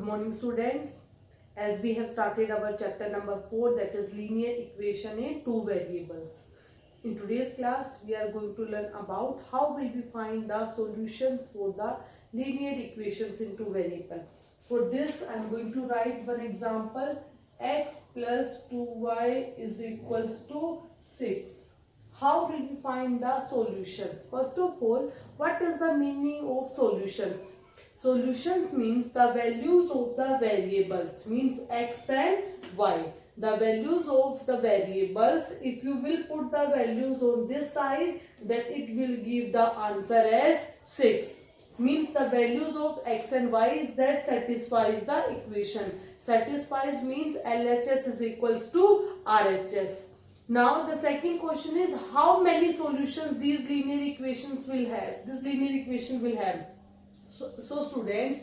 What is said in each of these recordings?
Good morning, students. As we have started our chapter number 4, that is linear equation in two variables. In today's class, we are going to learn about how will we find the solutions for the linear equations in two variables. For this, I am going to write one example. X plus 2y is equals to 6. How will we find the solutions? First of all, what is the meaning of solutions? Solutions means the values of the variables, means x and y. The values of the variables, if you will put the values on this side, then it will give the answer as 6. Means the values of x and y is that satisfies the equation. Satisfies means LHS is equals to RHS. Now the second question is how many solutions these linear equations will have. This linear equation will have. So students,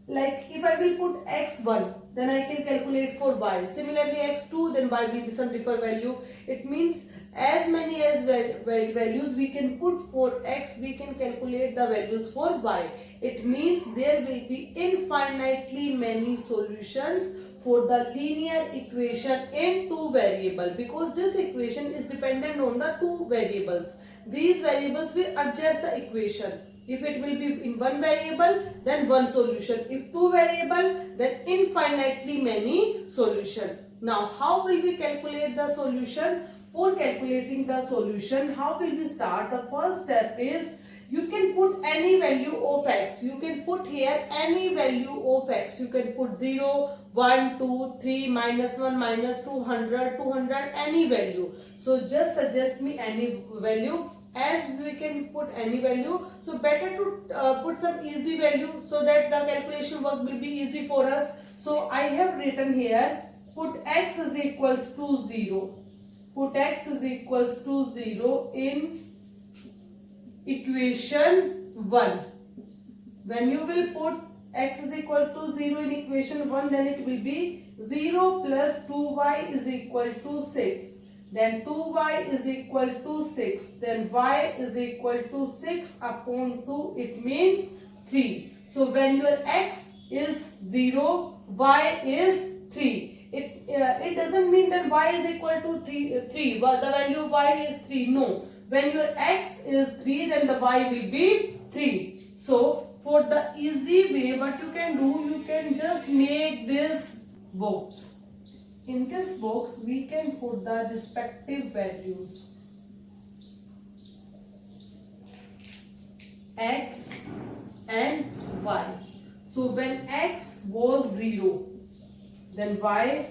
like if I will put x1, then I can calculate for y. Similarly x2, then y will be some different value. It means as many as values we can put for x, we can calculate the values for y. It means there will be infinitely many solutions for the linear equation in two variables, because this equation is dependent on the two variables. These variables will adjust the equation. If it will be in one variable, then one solution. If two variable, then infinitely many solution. Now, how will we calculate the solution? For calculating the solution, how will we start? The first step is you can put any value of x. You can put here any value of x. You can put 0, 1, 2, 3, minus 1, minus 200, 200, any value. So just suggest me any value. As we can put any value, so better to put some easy value so that the calculation work will be easy for us. So I have written here, put x is equals to 0. Put x is equals to 0 in equation 1. When you will put x is equal to 0 in equation 1, then it will be 0 plus 2y is equal to 6. Then 2y is equal to 6. Then y is equal to 6 upon 2. It means 3. So when your x is 0, y is 3. It doesn't mean that y is equal to 3. But the value of y is 3. No. When your x is 3, then the y will be 3. So for the easy way, what you can do, you can just make this box. In this box, we can put the respective values. X and y. So when x was 0, then y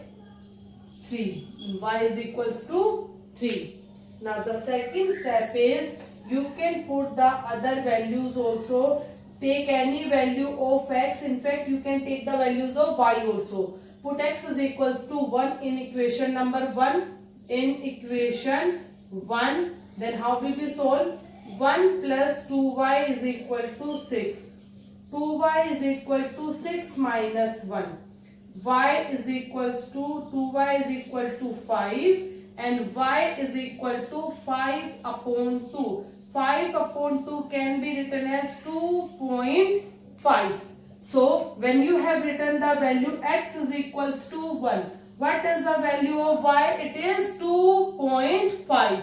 3. Y is equals to 3. Now the second step is you can put the other values also. Take any value of x. In fact, you can take the values of y also. Put x is equals to 1 in equation number 1. In equation 1, then how will we solve? 1 plus 2y is equal to 6. 2y is equal to 6 minus 1. Y is equals to 2y is equal to 5 and y is equal to 5 upon 2. 5 upon 2 can be written as 2.5. So when you have written the value x is equals to 1, what is the value of y? It is 2.5.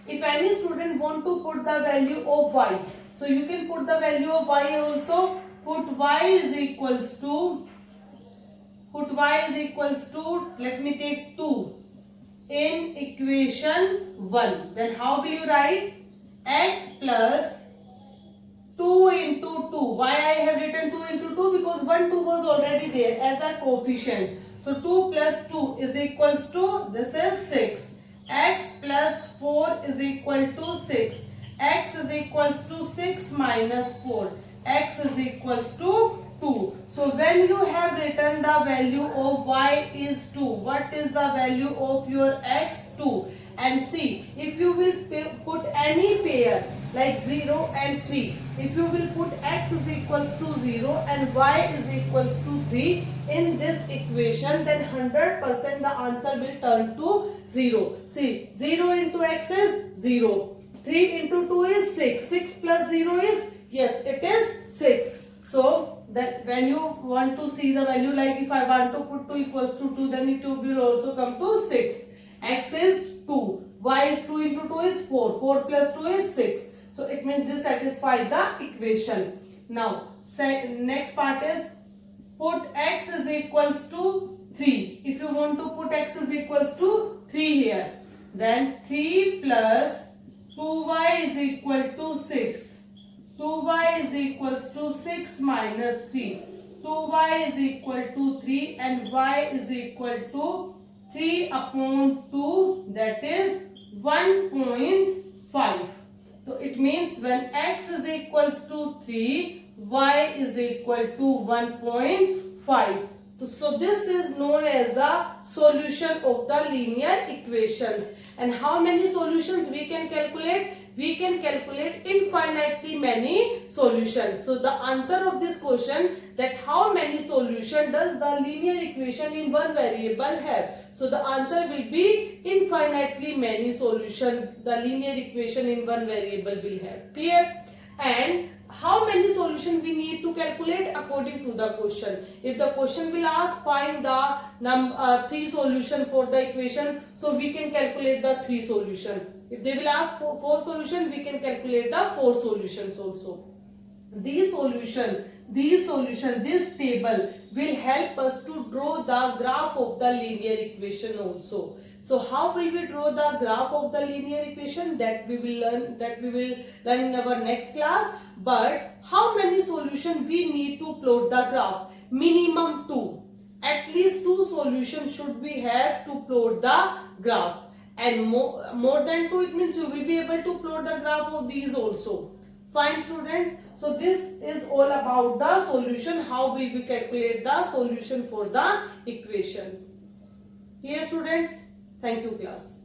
If any student want to put the value of y, so you can put the value of y also. Put y is equals to, let me take 2 in equation 1. Then how will you write? X plus 2 into 2. Why I have written 2 into 2? Because 1, 2 was already there as a coefficient. So 2 plus 2 is equals to, this is 6. X plus 4 is equal to 6. X is equals to 6 minus 4. X is equals to 2. So when you have written the value of y is 2, what is the value of your x? 2. And see, if you will put any pair like 0 and 3, if you will put x is equals to 0 and y is equals to 3 in this equation, then 100% the answer will turn to 0. See, 0 into x is 0. 3 into 2 is 6. 6 plus 0 is, yes, it is 6. So that when you want to see the value, like if I want to put 2 equals to 2, then it will also come to 6. X is 2, y is 2 into 2 is 4, 4 plus 2 is 6. So it means this satisfies the equation. Now next part is put x is equals to 3. If you want to put x is equals to 3 here, then 3 plus 2y is equal to 6. 2y is equals to 6 minus 3. 2y is equal to 3 and y is equal to 3 upon 2, that is 1.5. So it means when x is equals to 3, y is equal to 1.5. So this is known as the solution of the linear equations. And how many solutions we can calculate? We can calculate infinitely many solutions. So the answer of this question, that how many solutions does the linear equation in one variable have? So the answer will be infinitely many solutions the linear equation in one variable will have. Clear? And how many solutions we need to calculate according to the question. If the question will ask find the 3 solution for the equation, so we can calculate the 3 solution. If they will ask for 4 solution, we can calculate the 4 solutions also. This table will help us to draw the graph of the linear equation also. So how will we draw the graph of the linear equation? That we will learn in our next class. But how many solutions we need to plot the graph? Minimum 2. At least 2 solutions should we have to plot the graph. And more than 2, it means you will be able to plot the graph of these also. Fine, students. So this is all about the solution. How will we calculate the solution for the equation? Clear, students? Thank you, class.